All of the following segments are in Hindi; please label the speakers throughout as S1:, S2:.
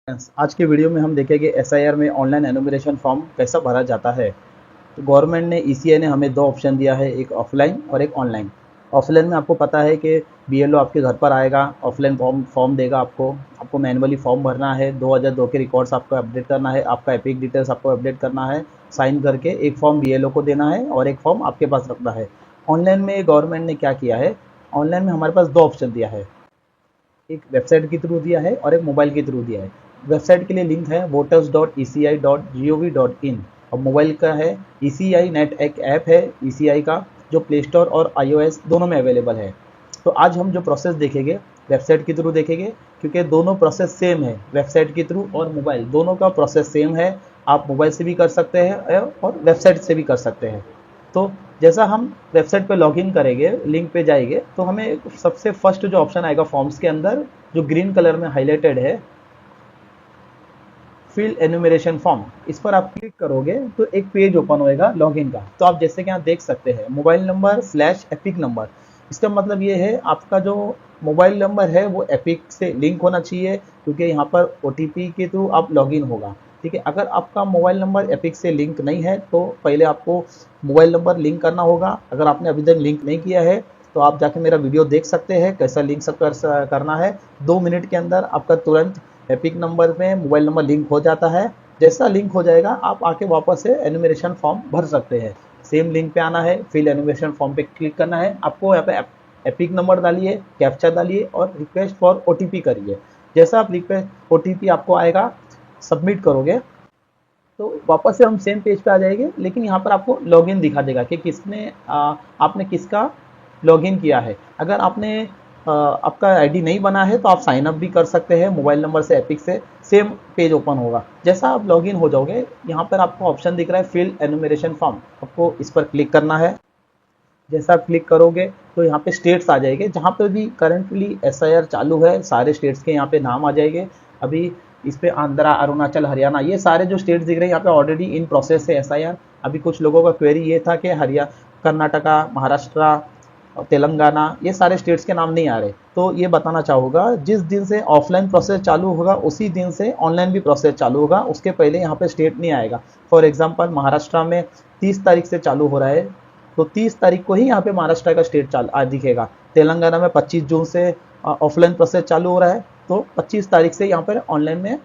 S1: आज के वीडियो में हम देखेंगे एसआईआर में ऑनलाइन एनुमरेशन फॉर्म कैसा भरा जाता है। तो गवर्नमेंट ने ईसीआई ने हमें दो ऑप्शन दिया है, एक ऑफलाइन और एक ऑनलाइन। ऑफलाइन में आपको पता है कि बीएलओ आपके घर पर आएगा, ऑफलाइन फॉर्म देगा आपको मैनुअली फॉर्म भरना है, 2002 के रिकॉर्ड्स आपको अपडेट करना है, आपका एपिक डिटेल्स आपको अपडेट करना है, साइन करके एक फॉर्म बीएलओ को देना है और एक फॉर्म आपके पास रखना है। ऑनलाइन में गवर्नमेंट ने क्या किया है, ऑनलाइन में हमारे पास दो ऑप्शन दिया है, एक वेबसाइट के थ्रू दिया है और एक मोबाइल के थ्रू दिया है। वेबसाइट के लिए लिंक है voters.eci.gov.in और मोबाइल का है ECI नेट, एक ऐप है ECI का जो प्ले स्टोर और iOS दोनों में अवेलेबल है। तो आज हम जो प्रोसेस देखेंगे वेबसाइट के थ्रू देखेंगे, क्योंकि दोनों प्रोसेस सेम है, वेबसाइट के थ्रू और मोबाइल दोनों का प्रोसेस सेम है। आप मोबाइल से भी कर सकते हैं और वेबसाइट से भी कर सकते हैं। तो जैसा हम वेबसाइट पे लॉगिन करेंगे, लिंक पे जाएंगे, तो हमें सबसे फर्स्ट जो ऑप्शन आएगा फॉर्म्स के अंदर, जो ग्रीन कलर में हाईलाइटेड है, फिल एनुमरेशन फॉर्म, इस पर आप क्लिक करोगे तो एक पेज ओपन होएगा लॉगिन का। तो आप जैसे कि यहाँ देख सकते हैं मोबाइल नंबर / एपिक नंबर। इसका मतलब ये है आपका जो मोबाइल नंबर है वो एपिक से लिंक होना चाहिए, क्योंकि यहाँ पर OTP के थ्रू आप लॉगिन होगा। ठीक है, अगर आपका मोबाइल नंबर एपिक से लिंक नहीं है तो पहले आपको मोबाइल नंबर लिंक करना होगा। अगर आपने अभी तक लिंक नहीं किया है तो आप जाके मेरा वीडियो देख सकते हैं कैसा लिंक करना है। 2 मिनट के अंदर आपका तुरंत एपिक नंबर में मोबाइल नंबर लिंक हो जाता है। जैसा लिंक हो जाएगा आप आके वापस से एनुमरेशन फॉर्म भर सकते हैं। सेम लिंक पे आना है, फिल एनुमरेशन फॉर्म पे क्लिक करना है। आपको यहाँ पे एपिक नंबर डालिए, कैप्चा डालिए और रिक्वेस्ट फॉर OTP करिए। जैसा आप रिक्वेस्ट OTP आपको आएगा, सबमिट करोगे तो वापस से हम सेम पेज पे आ जाएंगे, लेकिन यहाँ पर आपको लॉगिन दिखा देगा कि आपने किसका लॉगिन किया है। अगर आपने आपका आईडी नहीं बना है तो आप साइन अप भी कर सकते हैं मोबाइल नंबर से एपिक से, सेम पेज ओपन होगा। जैसा आप लॉगिन हो जाओगे, यहाँ पर आपको ऑप्शन दिख रहा है फिल एनुमरेशन फॉर्म, आपको इस पर क्लिक करना है। जैसा आप क्लिक करोगे तो यहाँ पे स्टेट्स आ जाएंगे, जहाँ पे भी करंटली एसआईआर चालू है सारे स्टेट्स के यहाँ पे नाम आ जाएंगे। अभी इस पे आंध्रा, अरुणाचल, हरियाणा, ये सारे जो स्टेट्स दिख रहे हैं यहाँ पे ऑलरेडी इन प्रोसेस है एसआईआर। अभी कुछ लोगों का क्वेरी ये था कि कर्नाटका, महाराष्ट्र, तेलंगाना, ये सारे स्टेट्स के नाम नहीं आ रहे। तो ये बताना चाहूँगा, जिस दिन से ऑफलाइन प्रोसेस चालू होगा उसी दिन से ऑनलाइन भी प्रोसेस चालू होगा, उसके पहले यहाँ पे स्टेट नहीं आएगा। फॉर एग्जांपल महाराष्ट्र में 30 तारीख से चालू हो रहा है, तो 30 तारीख को ही यहाँ पे महाराष्ट्र का स्टेट दिखेगा। तेलंगाना में 25 जून से ऑफलाइन प्रोसेस चालू हो रहा है, तो 25 तारीख से यहाँ पर ऑनलाइन में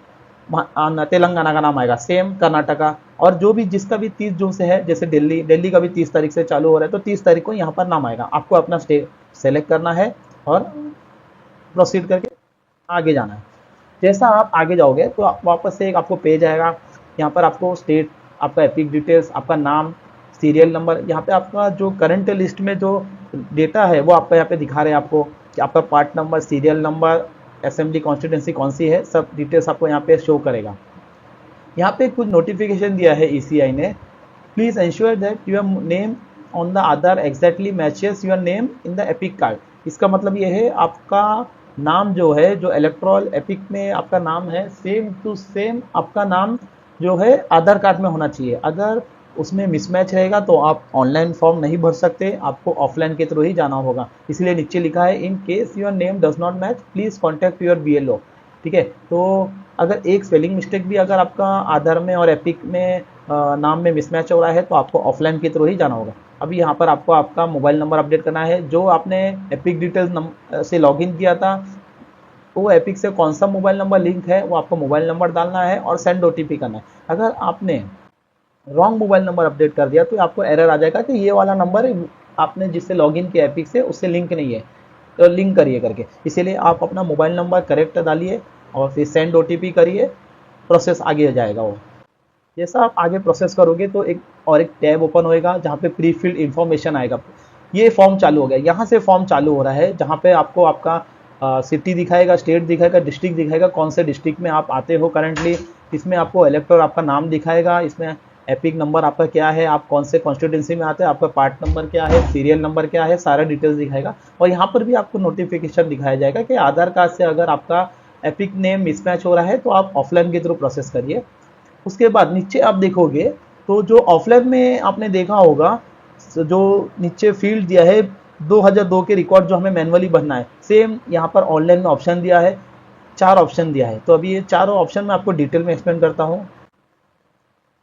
S1: तेलंगाना का नाम आएगा। सेम कर्नाटका, और जो भी जिसका भी 30 जून से है, जैसे दिल्ली का भी 30 तारीख से चालू हो रहा है, तो 30 तारीख को यहाँ पर नाम आएगा। आपको अपना स्टेट सेलेक्ट करना है और प्रोसीड करके आगे जाना है। जैसा आप आगे जाओगे तो वापस से एक आपको पेज आएगा, यहाँ पर आपको स्टेट, आपका एपिक डिटेल्स, आपका नाम, सीरियल नंबर, यहाँ पे आपका जो करंट लिस्ट में जो डेटा है वो आपका यहाँ पे दिखा रहे हैं आपको कि आपका part number, serial number, assembly constituency कौन सी है, सब डिटेल्स आपको यहाँ पे शो करेगा। यहाँ पे कुछ नोटिफिकेशन दिया है ECI ने, please ensure that your name on the Aadhaar exactly matches your name in the epic card. इसका मतलब ये है आपका नाम जो है, जो इलेक्ट्रल एपिक में आपका नाम है, सेम टू सेम आपका नाम जो है आधार कार्ड में होना चाहिए। अगर उसमें मिसमैच रहेगा तो आप ऑनलाइन फॉर्म नहीं भर सकते, आपको ऑफलाइन के थ्रू ही जाना होगा। इसलिए नीचे लिखा है in case your name does not match please contact your BLO। ठीक है, तो अगर एक स्पेलिंग मिस्टेक भी अगर आपका आधार में और एपिक में नाम में मिसमैच हो रहा है तो आपको ऑफलाइन के थ्रू ही जाना होगा। अभी यहाँ पर आपको आपका मोबाइल नंबर अपडेट करना है। जो आपने एपिक डिटेल्स से लॉगिन किया था, वो एपिक से कौन सा मोबाइल नंबर लिंक है वो आपको मोबाइल नंबर डालना है और सेंड OTP करना है। अगर आपने रॉन्ग मोबाइल नंबर अपडेट कर दिया तो आपको एरर आ जाएगा कि ये वाला नंबर आपने जिससे लॉगिन किया एपिक से उससे लिंक नहीं है, तो लिंक करिए करके। इसीलिए आप अपना मोबाइल नंबर करेक्ट डालिए और फिर सेंड OTP करिए, प्रोसेस आगे जाएगा वो। जैसा आप आगे प्रोसेस करोगे तो एक टैब ओपन होएगा जहाँ पे प्री फिल्ड इन्फॉर्मेशन आएगा। ये फॉर्म चालू हो गया, यहाँ से फॉर्म चालू हो रहा है, जहाँ पे आपको आपका सिटी दिखाएगा, स्टेट दिखाएगा, डिस्ट्रिक्ट दिखाएगा, कौन से डिस्ट्रिक्ट में आप आते हो करंटली। इसमें आपको इलेक्टर आपका नाम दिखाएगा, इसमें एपिक नंबर आपका क्या है, आप कौन से कॉन्स्टिट्यूंसी में आते हैं, आपका पार्ट नंबर क्या है, सीरियल नंबर क्या है, सारा डिटेल्स दिखाएगा। और यहाँ पर भी आपको नोटिफिकेशन दिखाया जाएगा कि आधार कार्ड से अगर आपका एपिक नेम मिसमैच हो रहा है तो आप ऑफलाइन के थ्रू प्रोसेस करिए। उसके बाद नीचे आप देखोगे तो जो ऑफलाइन में आपने देखा होगा, जो नीचे फील्ड दिया है 2002 के रिकॉर्ड जो हमें मैनुअली भरना है, सेम यहाँ पर ऑनलाइन में ऑप्शन दिया है। 4 ऑप्शन दिया है। तो अभी ये चारों ऑप्शन मैं आपको डिटेल में एक्सप्लेन करता हूँ।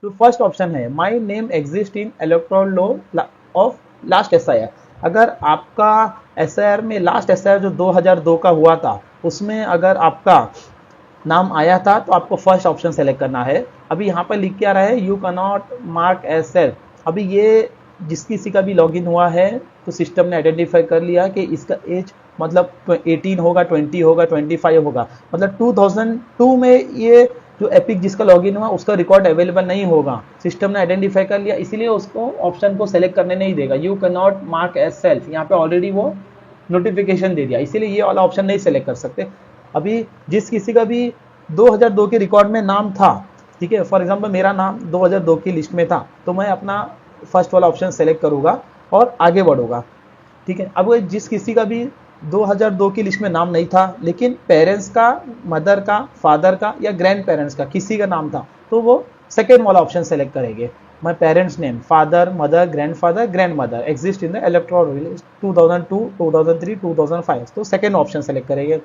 S1: तो फर्स्ट ऑप्शन है my name exist in electoral law of last SIR। अगर आपका SIR में लास्ट SIR जो 2002 का हुआ था उसमें अगर आपका नाम आया था तो आपको फर्स्ट ऑप्शन सेलेक्ट करना है। अभी यहाँ पर लिख के आ रहा है you can not mark as self. अभी ये जिस किसी का भी लॉगिन हुआ है तो सिस्टम ने आइडेंटिफाई कर लिया कि इसका एज मतलब 18 होगा, 20 होगा, 25 होगा, मतलब 2002 में ये जो एपिक जिसका लॉगिन हुआ उसका रिकॉर्ड अवेलेबल नहीं होगा। सिस्टम ने आइडेंटिफाई कर लिया, इसीलिए उसको ऑप्शन को सेलेक्ट करने नहीं देगा। You can not mark as self, यहाँ पे ऑलरेडी वो नोटिफिकेशन दे दिया, इसीलिए ये वाला ऑप्शन नहीं सेलेक्ट कर सकते। अभी जिस किसी का भी 2002 के रिकॉर्ड में नाम था, ठीक है, फॉर एग्जांपल मेरा नाम 2002 की लिस्ट में था तो मैं अपना फर्स्ट वाला ऑप्शन सेलेक्ट करूंगा और आगे बढ़ूंगा, ठीक है। अब जिस किसी का भी 2002 की लिस्ट में नाम नहीं था लेकिन पेरेंट्स का, मदर का, फादर का या ग्रैंड पेरेंट्स का किसी का नाम था तो वो सेकेंड वाला ऑप्शन सेलेक्ट करेंगे। My parents name father, mother, grandfather, grand mother exist in the electoral list 2002, 2003, 2005, तो सेकेंड ऑप्शन सेलेक्ट करेंगे।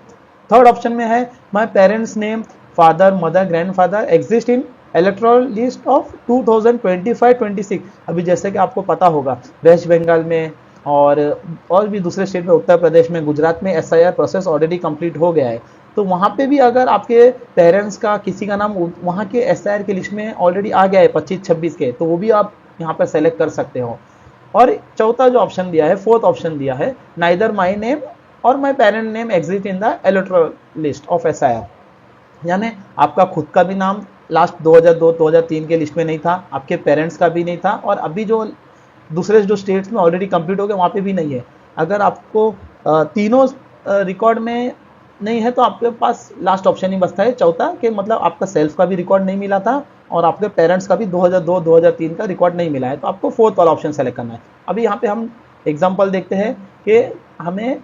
S1: थर्ड ऑप्शन में है my parents name father, mother, grandfather exist in electoral list of 2025-26। अभी जैसे कि आपको पता होगा वेस्ट बंगाल में और भी दूसरे स्टेट में, उत्तर प्रदेश में, गुजरात में SIR प्रोसेस ऑलरेडी कंप्लीट हो गया है। तो वहाँ पे भी अगर आपके पेरेंट्स का किसी का नाम वहाँ के SIR की लिस्ट में ऑलरेडी आ गया है 25-26 के, तो वो भी आप यहाँ पर सेलेक्ट कर सकते हो। और चौथा जो ऑप्शन दिया है, फोर्थ ऑप्शन दिया है नाइदर माई नेम और my parent name exist in the electoral list of SIR, यानी आपका खुद का भी नाम लास्ट 2002-2003 के लिस्ट में नहीं था, आपके पेरेंट्स का भी नहीं था, और अभी जो दूसरे जो स्टेट्स में ऑलरेडी कंप्लीट हो गए वहाँ पे भी नहीं है। अगर आपको तीनों रिकॉर्ड में नहीं है तो आपके पास लास्ट ऑप्शन ही बचता है चौथा, कि मतलब आपका सेल्फ का भी रिकॉर्ड नहीं मिला था और आपके पेरेंट्स का भी 2002-2003 का रिकॉर्ड नहीं मिला है, तो आपको फोर्थ वाला ऑप्शन सेलेक्ट करना है। अभी यहाँ पे हम एग्जाम्पल देखते हैं कि हमें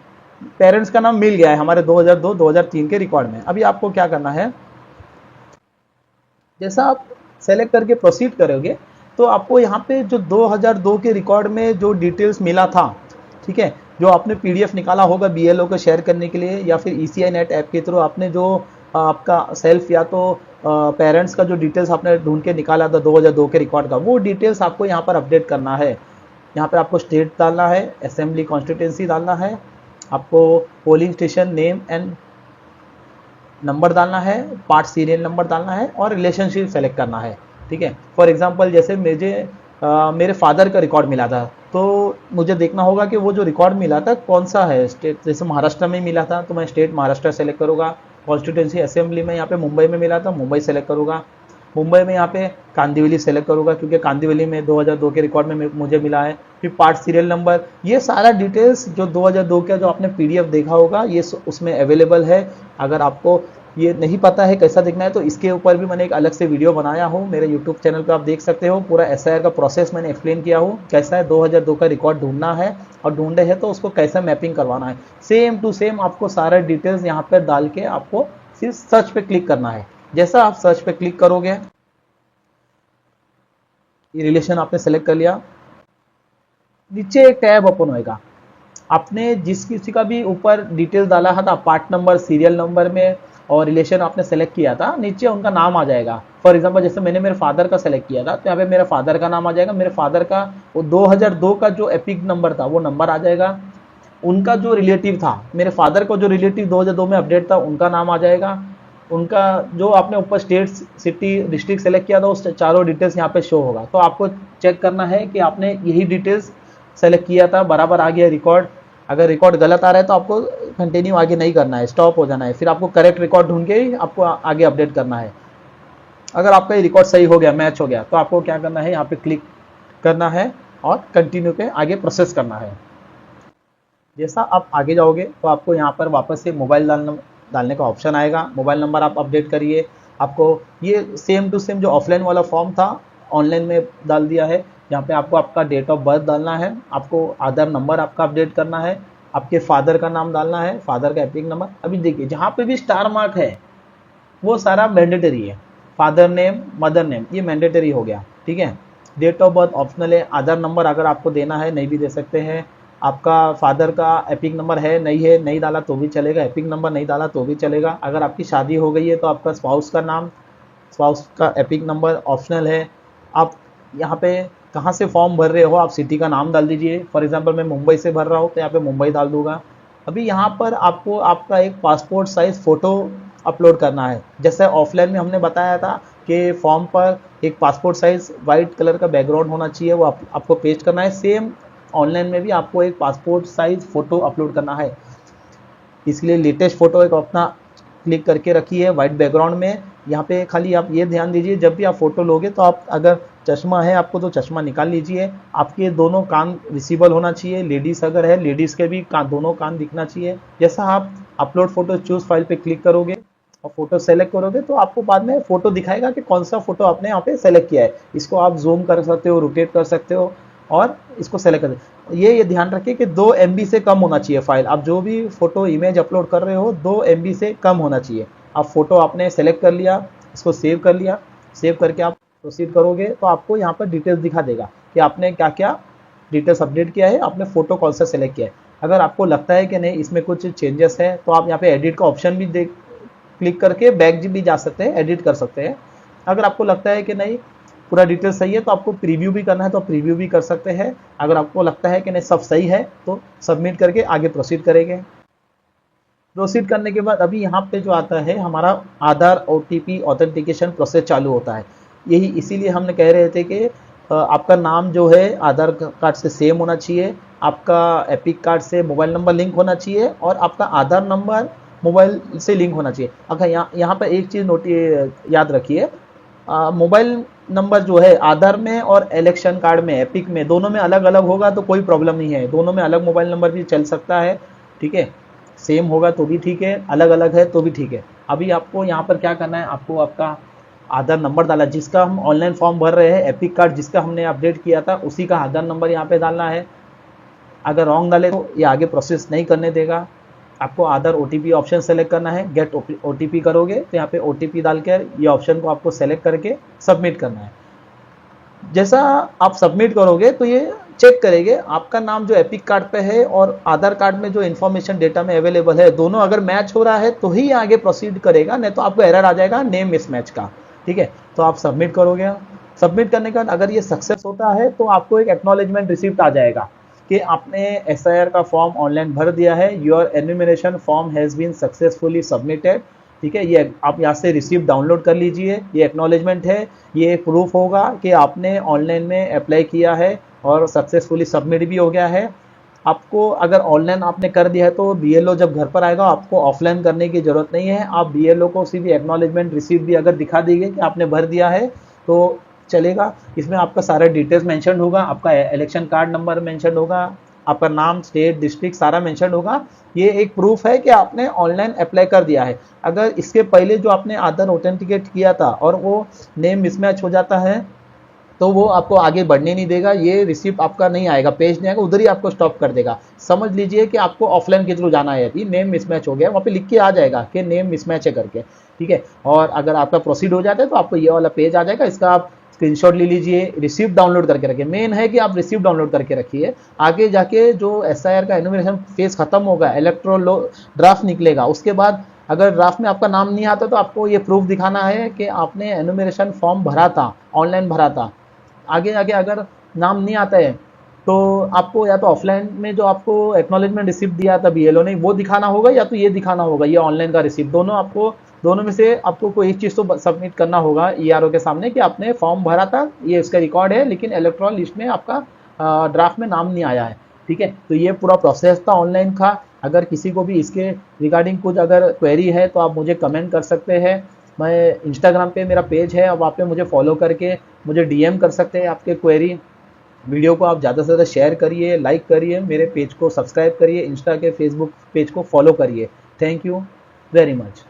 S1: पेरेंट्स का नाम मिल गया है हमारे 2002-2003 के रिकॉर्ड में। अभी आपको क्या करना है, जैसा आप सेलेक्ट करके प्रोसीड करोगे तो आपको यहाँ पे जो 2002 के रिकॉर्ड में जो डिटेल्स मिला था, ठीक है, जो आपने PDF निकाला होगा BLO को शेयर करने के लिए या फिर ECI नेट ऐप के थ्रू आपने जो आपका सेल्फ या तो पेरेंट्स का जो डिटेल्स आपने ढूंढ के निकाला था 2002 के रिकॉर्ड का, वो डिटेल्स आपको यहाँ पर अपडेट करना है। यहाँ पर आपको स्टेट डालना है, असेंबली कॉन्स्टिट्यूंसी डालना है, आपको polling station name and number डालना है, पार्ट सीरियल नंबर डालना है और रिलेशनशिप सेलेक्ट करना है, ठीक है। फॉर एग्जांपल जैसे मेरे फादर का रिकॉर्ड मिला था तो मुझे देखना होगा कि वो जो रिकॉर्ड मिला था कौन सा है स्टेट। जैसे महाराष्ट्र में मिला था तो मैं स्टेट महाराष्ट्र सेलेक्ट करूँगा। कॉन्स्टिट्यूंसी असेंबली में यहाँ पे मुंबई में मिला था, मुंबई सेलेक्ट करूँगा। मुंबई में यहाँ पे कांदिवली सेलेक्ट करूँगा क्योंकि कांदिवली में 2002 के रिकॉर्ड में मुझे मिला है। फिर पार्ट सीरियल नंबर, ये सारा डिटेल्स जो 2002 का जो आपने PDF देखा होगा ये उसमें अवेलेबल है। अगर आपको ये नहीं पता है कैसा देखना है तो इसके ऊपर भी मैंने एक अलग से वीडियो बनाया हूँ, मेरे यूट्यूब चैनल पे आप देख सकते हो। पूरा SIR का प्रोसेस मैंने एक्सप्लेन किया हूँ, कैसा है 2002 का रिकॉर्ड ढूंढना है और ढूंढे है तो उसको कैसे मैपिंग करवाना है। सेम टू सेम आपको सारा डिटेल्स यहाँ पर डाल के आपको सिर्फ सर्च पे क्लिक करना है। जैसा आप सर्च पे क्लिक करोगे, ये रिलेशन आपने सेलेक्ट कर लिया, नीचे एक टैब ओपन होएगा। आपने जिस किसी का भी ऊपर डिटेल डाला था पार्ट नंबर, सीरियल नंबर में और रिलेशन आपने सेलेक्ट किया था, नीचे उनका नाम आ जाएगा। फॉर एग्जांपल जैसे मैंने मेरे फादर का सेलेक्ट किया था तो यहाँ पे मेरे फादर का नाम आ जाएगा। मेरे फादर का वो 2002 का जो एपिक नंबर था वो नंबर आ जाएगा। उनका जो रिलेटिव था, मेरे फादर को जो रिलेटिव 2002 में अपडेट था उनका नाम आ जाएगा। उनका जो आपने ऊपर स्टेट, सिटी, डिस्ट्रिक्ट सेलेक्ट किया था उस चारों डिटेल्स यहाँ पे शो होगा। तो आपको चेक करना है कि आपने यही डिटेल्स सेलेक्ट किया था, बराबर आ गया रिकॉर्ड। अगर रिकॉर्ड गलत आ रहा है तो आपको कंटिन्यू आगे नहीं करना है, स्टॉप हो जाना है। फिर आपको करेक्ट रिकॉर्ड ढूंढ के ही आपको आगे अपडेट करना है। अगर आपका ये रिकॉर्ड सही हो गया, मैच हो गया, तो आपको क्या करना है, यहाँ पे क्लिक करना है और कंटिन्यू पे आगे प्रोसेस करना है। जैसा आप आगे जाओगे तो आपको यहाँ पर वापस से मोबाइल डालने का ऑप्शन आएगा। मोबाइल नंबर आप अपडेट करिए। आपको ये सेम टू सेम जो ऑफलाइन वाला फॉर्म था ऑनलाइन में डाल दिया है। यहाँ पे आपको आपका डेट ऑफ बर्थ डालना है, आपको आधार नंबर आपका अपडेट करना है, आपके फादर का नाम डालना है, फादर का एपिक नंबर। अभी देखिए जहाँ पे भी स्टार मार्क है वो सारा मैंडेटरी है। फादर नेम, मदर नेम, ये मैंडेटरी हो गया, ठीक है। डेट ऑफ बर्थ ऑप्शनल है। आधार नंबर अगर आपको देना है नहीं भी दे सकते हैं। आपका फादर का एपिक नंबर है, नहीं डाला तो भी चलेगा, एपिक नंबर नहीं डाला तो भी चलेगा। अगर आपकी शादी हो गई है तो आपका स्पाउस का नाम, स्पाउस का एपिक नंबर ऑप्शनल है। आप यहाँ पे कहाँ से फॉर्म भर रहे हो, आप सिटी का नाम डाल दीजिए। फॉर एग्जांपल मैं मुंबई से भर रहा हूँ तो यहाँ पे मुंबई डाल दूंगा। अभी यहाँ पर आपको आपका एक पासपोर्ट साइज फ़ोटो अपलोड करना है। जैसे ऑफलाइन में हमने बताया था कि फॉर्म पर एक पासपोर्ट साइज वाइट कलर का बैकग्राउंड होना चाहिए, वो आपको पेस्ट करना है। सेम ऑनलाइन में भी आपको एक पासपोर्ट साइज फ़ोटो अपलोड करना है। इसलिए लेटेस्ट फ़ोटो एक अपना क्लिक करके रखिए वाइट बैकग्राउंड में। यहाँ पे खाली आप ये ध्यान दीजिए, जब भी आप फ़ोटो लोगे तो आप अगर चश्मा है आपको तो चश्मा निकाल लीजिए। आपके दोनों कान विजिबल होना चाहिए। लेडीज़ अगर है, लेडीज़ के भी दोनों कान दिखना चाहिए। जैसा आप अपलोड फ़ोटो चूज़ फाइल पे क्लिक करोगे और फोटो सेलेक्ट करोगे तो आपको बाद में फ़ोटो दिखाएगा कि कौन सा फ़ोटो आपने यहाँ पे सेलेक्ट किया है। इसको आप जूम कर सकते हो, रोटेट कर सकते हो और इसको सेलेक्ट कर। ये ध्यान रखिए कि 2 MB से कम होना चाहिए फाइल। आप जो भी फोटो इमेज अपलोड कर रहे हो 2 MB से कम होना चाहिए। आप फोटो आपने सेलेक्ट कर लिया, इसको सेव कर लिया, सेव करके आप प्रोसीड करोगे तो आपको यहाँ पर डिटेल्स दिखा देगा कि आपने क्या क्या डिटेल्स अपडेट किया है, आपने फोटो कौन सा सेलेक्ट किया है। अगर आपको लगता है कि नहीं इसमें कुछ चेंजेस है तो आप यहाँ पे एडिट का ऑप्शन भी क्लिक करके बैक भी जा सकते हैं, एडिट कर सकते हैं। अगर आपको लगता है कि नहीं पूरा डिटेल सही है तो आपको प्रीव्यू भी करना है तो प्रीव्यू भी कर सकते हैं। अगर आपको लगता है कि नहीं सब सही है तो सबमिट करके आगे प्रोसीड करेंगे। प्रोसीड करने के बाद अभी यहाँ पे जो आता है हमारा आधार OTP ऑथेंटिकेशन प्रोसेस चालू होता है। यही इसीलिए हमने कह रहे थे कि आपका नाम जो है आधार कार्ड से सेम होना चाहिए, आपका एपिक कार्ड से मोबाइल नंबर लिंक होना चाहिए और आपका आधार नंबर मोबाइल से लिंक होना चाहिए। अगर यहाँ पर एक चीज़ याद रखिए, मोबाइल नंबर जो है आधार में और इलेक्शन कार्ड में एपिक में दोनों में अलग अलग होगा तो कोई प्रॉब्लम नहीं है, दोनों में अलग मोबाइल नंबर भी चल सकता है, ठीक है। सेम होगा तो भी ठीक है, अलग अलग है तो भी ठीक है। अभी आपको यहाँ पर क्या करना है, आपको आपका आधार नंबर डाला जिसका हम ऑनलाइन फॉर्म भर रहे हैं, एपिक कार्ड जिसका हमने अपडेट किया था उसी का आधार नंबर यहाँ पे डालना है। अगर रॉन्ग डाले तो ये आगे प्रोसेस नहीं करने देगा। आपको आधार OTP ऑप्शन सेलेक्ट करना है, गेट OTP करोगे तो यहाँ पे OTP डालकर ये ऑप्शन को आपको सेलेक्ट करके सबमिट करना है। जैसा आप सबमिट करोगे तो ये चेक करेंगे आपका नाम जो एपिक कार्ड पे है और आधार कार्ड में जो इन्फॉर्मेशन डेटा में अवेलेबल है दोनों अगर मैच हो रहा है तो ही आगे प्रोसीड करेगा, नहीं तो आपको एरर आ जाएगा नेम मिसमैच का, ठीक है। तो आप सबमिट करोगे, सबमिट करने के बाद अगर ये सक्सेस होता है तो आपको एक एक्नॉलेजमेंट रिसिप्ट आ जाएगा कि आपने SIR का फॉर्म ऑनलाइन भर दिया है, your enumeration form has been successfully submitted, ठीक है। ये आप यहाँ से रिसिप्ट डाउनलोड कर लीजिए, ये एक्नॉलेजमेंट है, ये एक प्रूफ होगा कि आपने ऑनलाइन में अप्लाई किया है और सक्सेसफुली सबमिट भी हो गया है। आपको अगर ऑनलाइन आपने कर दिया है तो BLO जब घर पर आएगा आपको ऑफलाइन करने की ज़रूरत नहीं है। आप BLO को सीधी एक्नॉलेजमेंट रिसिप्ट भी अगर दिखा दीजिए कि आपने भर दिया है तो चलेगा। इसमें आपका सारा डिटेल्स मेंशन होगा, आपका इलेक्शन कार्ड नंबर मेंशन होगा, आपका नाम, स्टेट, डिस्ट्रिक्ट सारा मेंशन होगा। ये एक प्रूफ है कि आपने ऑनलाइन अप्लाई कर दिया है। अगर इसके पहले जो आपने आधार ऑथेंटिकेट किया था और वो नेम मिसमैच हो जाता है तो वो आपको आगे बढ़ने नहीं देगा, ये रिसिप्ट आपका नहीं आएगा, पेज नहीं आएगा, उधर ही आपको स्टॉप कर देगा। समझ लीजिए कि आपको ऑफलाइन के थ्रू जाना है, यदि नेम मिसमैच हो गया वहाँ पे लिख के आ जाएगा कि नेम मिसमैच है करके, ठीक है। और अगर आपका प्रोसीड हो जाता है तो आपको ये वाला पेज आ जाएगा, इसका आप स्क्रीनशॉट ले लीजिए, रिसिप्ट डाउनलोड करके रखिए। मेन है कि आप रिसिप्ट डाउनलोड करके रखिए, आगे जाके जो SIR का एन्यूमरेशन फेज खत्म होगा, इलेक्ट्रोल ड्राफ्ट निकलेगा, उसके बाद अगर ड्राफ्ट में आपका नाम नहीं आता तो आपको ये प्रूफ दिखाना है कि आपने एन्यूमरेशन फॉर्म भरा था, ऑनलाइन भरा था। आगे आगे अगर नाम नहीं आता है तो आपको या तो ऑफलाइन में जो आपको एक्नॉलेजमेंट रिसिप्ट दिया था BLO ने वो दिखाना होगा या तो ये दिखाना होगा, ये ऑनलाइन का रिसिप्ट। दोनों में से आपको कोई एक चीज़ तो सबमिट करना होगा ERO के सामने कि आपने फॉर्म भरा था, ये इसका रिकॉर्ड है, लेकिन इलेक्ट्रॉनिक लिस्ट में आपका ड्राफ्ट में नाम नहीं आया है, ठीक है। तो ये पूरा प्रोसेस था ऑनलाइन का। अगर किसी को भी इसके रिगार्डिंग कुछ अगर क्वेरी है तो आप मुझे कमेंट कर सकते हैं। मैं इंस्टाग्राम पे मेरा पेज है, अब आप पे मुझे फॉलो करके मुझे DM कर सकते हैं आपके क्वेरी। वीडियो को आप ज़्यादा से ज़्यादा शेयर करिए, लाइक करिए, मेरे पेज को सब्सक्राइब करिए, इंस्टा के फेसबुक पेज को फॉलो करिए। Thank you very much.